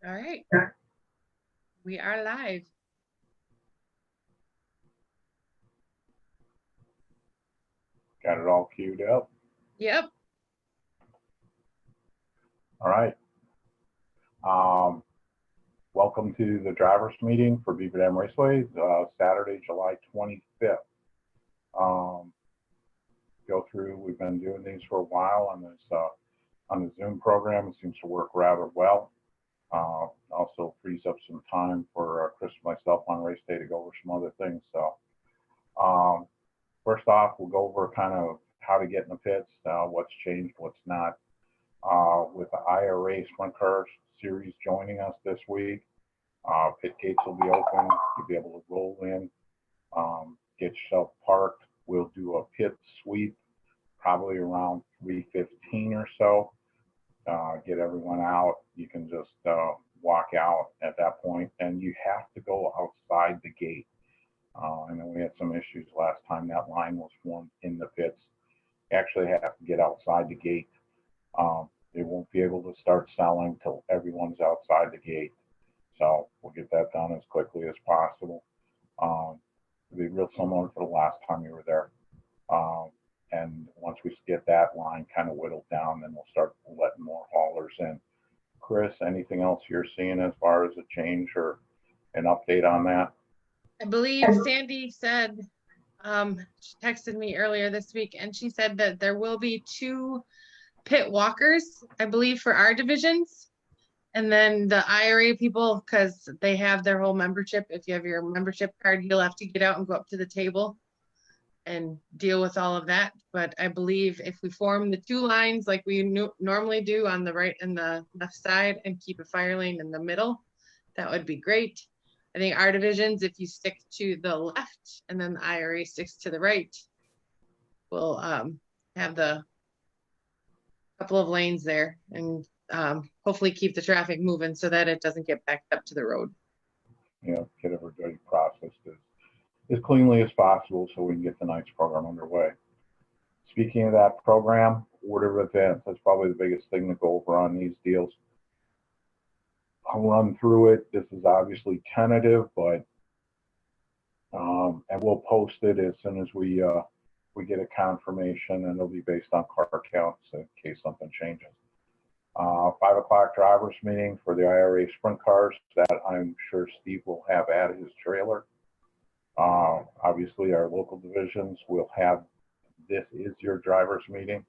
All right, we are live. Got it all queued up. Yep. All right. Um, Welcome to the drivers meeting for Beaver Dam Raceway, Saturday, July 25th. Um, Go through, we've been doing these for a while on this on the Zoom program. It seems to work rather well. Also frees up some time for Chris and myself on race day to go over some other things. So first off, we'll go over kind of how to get in the pits, what's changed, what's not. With the IRA Sprint Cars Series joining us this week, pit gates will be open. You'll be able to roll in, get yourself parked. We'll do a pit sweep probably around 3:15 or so. Get everyone out. You can just walk out at that point, and you have to go outside the gate. I know we had some issues last time that line was formed in the pits. You actually have to get outside the gate. They won't be able to start selling till everyone's outside the gate. So we'll get that done as quickly as possible. It'll be real similar to the last time you were there. Um, and once we get that line kind of whittled down, then we'll start letting more haulers in. Chris, anything else you're seeing as far as a change or an update on that? I believe Sandy said, she texted me earlier this week and she said that there will be 2 pit walkers, I believe, for our divisions. And then the IRA people, because they have their whole membership. If you have your membership card, you'll have to get out and go up to the table and deal with all of that. But I believe if we form the 2 lines like we normally do on the right and the left side and keep a fire lane in the middle, that would be great. I think our divisions, if you stick to the left and then the IRA sticks to the right, we'll have the couple of lanes there and hopefully keep the traffic moving so that it doesn't get backed up to the road. Get everybody processed as cleanly as possible so we can get the night's program underway. Speaking of that program, order of events, that's probably the biggest thing to go over on these deals. I'll run through it. This is obviously tentative, but and we'll post it as soon as we get a confirmation, and it'll be based on car counts in case something changes. 5 o'clock drivers meeting for the IRA sprint cars that I'm sure Steve will have at his trailer. Obviously, our local divisions will have this is your drivers meeting.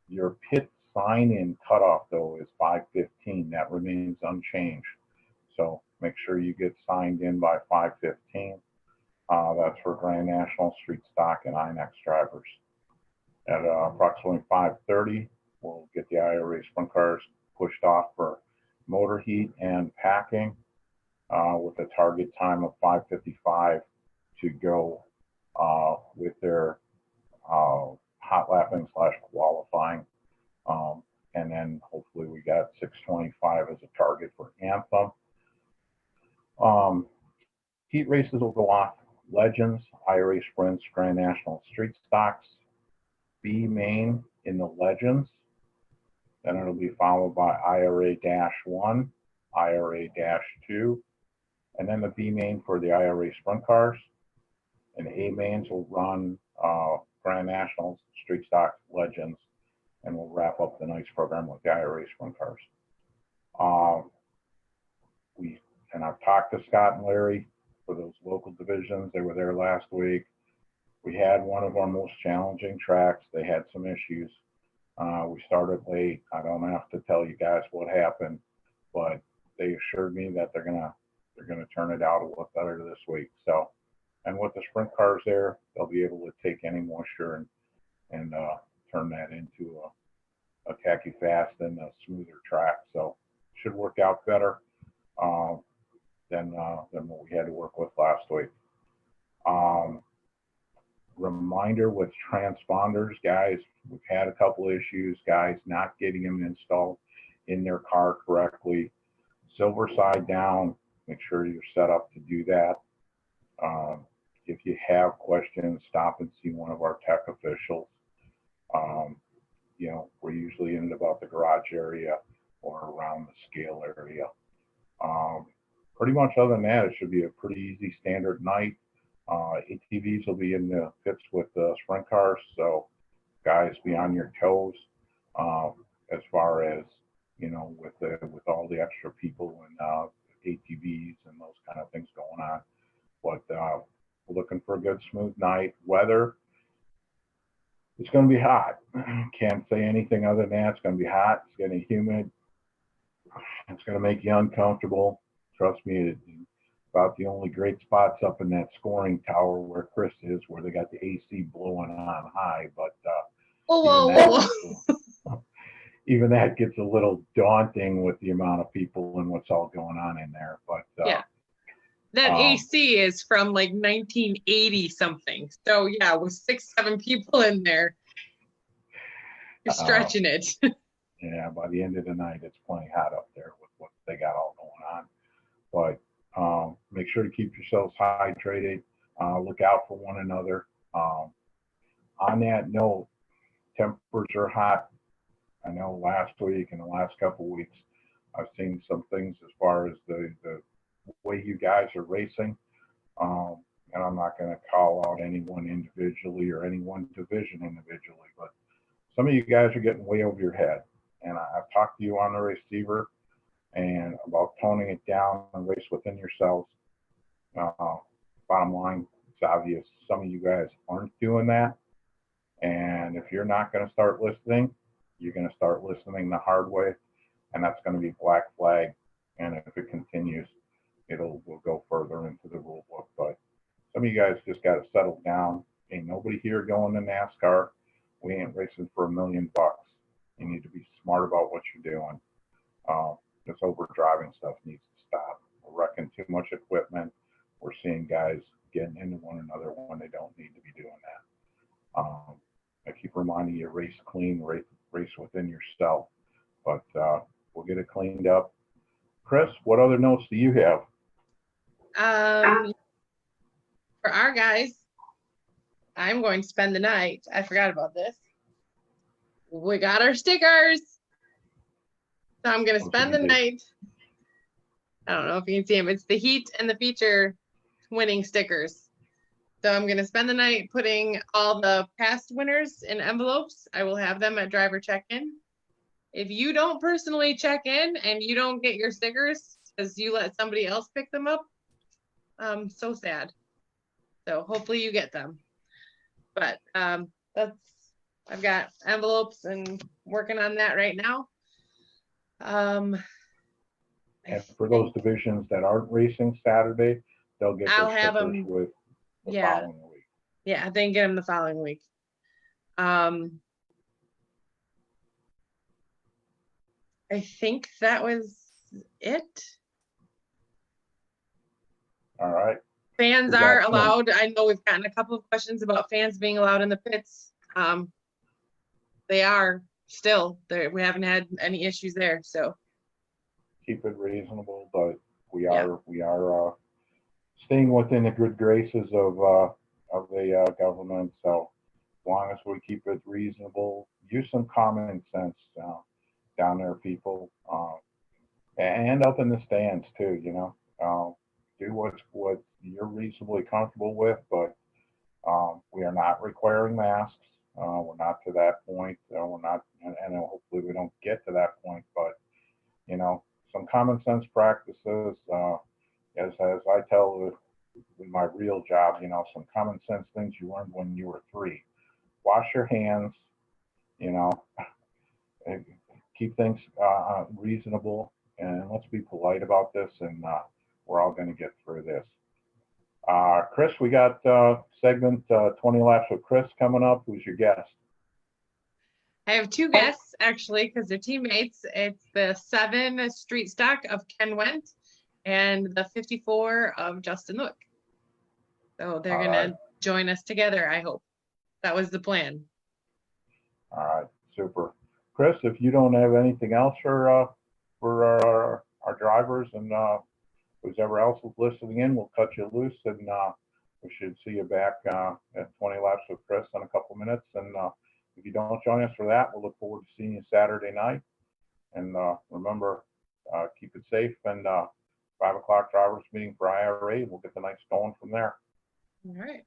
Your pit sign-in cutoff though is 5:15. That remains unchanged. So make sure you get signed in by 5:15. That's for Grand National, Street Stock, and INX drivers. At approximately 5:30, we'll get the IRA sprint cars pushed off for motor heat and packing with a target time of 5:55 to go with their hot lapping / qualifying. And then hopefully we got 6:25 as a target for Anthem. Heat races will go off Legends, IRA Sprints, Grand National, Street Stocks, B main in the Legends. Then it'll be followed by IRA-1, IRA-2, and then the B main for the IRA Sprint Cars. And A mains will run Grand Nationals, Street Stocks, Legends, and we'll wrap up the night's program with the IRA Sprint Cars. I've talked to Scott and Larry for those local divisions. They were there last week. We had one of our most challenging tracks. They had some issues. We started late. I don't have to tell you guys what happened, but they assured me that they're gonna turn it out a lot better this week. So, and with the sprint cars there, they'll be able to take any moisture and turn that into a tacky fast and a smoother track. So, should work out better than what we had to work with last week. Reminder with transponders, guys, we've had a couple issues, guys not getting them installed in their car correctly. Silver side down, make sure you're set up to do that. If you have questions, stop and see one of our tech officials. We're usually in about the garage area or around the scale area. Pretty much other than that, it should be a pretty easy standard night. ATVs will be in the pits with the sprint cars, so guys, be on your toes as far as, you know, with all the extra people and ATVs and those kind of things going on. But we're looking for a good smooth night. Weather, it's going to be hot. Can't say anything other than that. It's going to be hot. It's getting humid. It's going to make you uncomfortable. Trust me, it's about the only great spots up in that scoring tower where Chris is, where they got the AC blowing on high. But even that gets a little daunting with the amount of people and what's all going on in there. But yeah, that AC is from like 1980 something. So yeah, with 6-7 people in there, you're stretching it. Yeah, by the end of the night, it's plenty hot up there with what they got all going on. But make sure to keep yourselves hydrated. Look out for one another. On that note, tempers are hot. I know last week and the last couple of weeks, I've seen some things as far as the way you guys are racing. And I'm not going to call out anyone individually or any one division individually, but some of you guys are getting way over your head. And I've talked to you on the receiver and about toning it down and race within yourselves. Bottom line, it's obvious some of you guys aren't doing that. And if you're not going to start listening, you're going to start listening the hard way. And that's going to be black flag. And if it continues, we'll go further into the rule book. But some of you guys just got to settle down. Ain't nobody here going to NASCAR. We ain't racing for $1 million. You need to be smart about what you're doing. This over-driving stuff needs to stop. We're wrecking too much equipment. We're seeing guys getting into one another when they don't need to be doing that. I keep reminding you, race clean, race within yourself. But we'll get it cleaned up. Chris, what other notes do you have? For our guys, I'm going to spend the night. I forgot about this. We got our stickers. So I'm going to spend the night. I don't know if you can see them. It's the Heat and the Feature winning stickers. So I'm going to spend the night putting all the past winners in envelopes. I will have them at driver check-in. If you don't personally check in and you don't get your stickers because you let somebody else pick them up, so sad. So hopefully you get them. But I've got envelopes and working on that right now. And for those divisions that aren't racing Saturday, they'll get their stickers with the following week. Yeah, they can get them the following week. I think that was it. All right. Fans are allowed. I know we've gotten a couple of questions about fans being allowed in the pits. They are still there. We haven't had any issues there. So keep it reasonable, but we are staying within the good graces of the government. So as long as we keep it reasonable, use some common sense down there, people, and up in the stands too. You know, do what you're reasonably comfortable with, but we are not requiring masks. We're not to that point. We're not, and hopefully we don't get to that point. But you know, some common sense practices, as I tell in my real job, you know, some common sense things you learned when you were 3. Wash your hands. You know, keep things reasonable, and let's be polite about this, and we're all going to get through this. Chris, we got segment 20 laps with Chris coming up. Who's your guest? I have 2 guests actually, because they're teammates. It's the 7 street stock of Ken Wendt and the 54 of Justin Luke. So they're going to join us together, I hope. That was the plan. All right, super. Chris, if you don't have anything else for our drivers and whoever else is listening in, we'll cut you loose, and we should see you back at 20 laps with Chris in a couple minutes. And if you don't join us for that, we'll look forward to seeing you Saturday night. And remember, keep it safe, and 5 o'clock drivers meeting for IRA. We'll get the nights going from there. All right.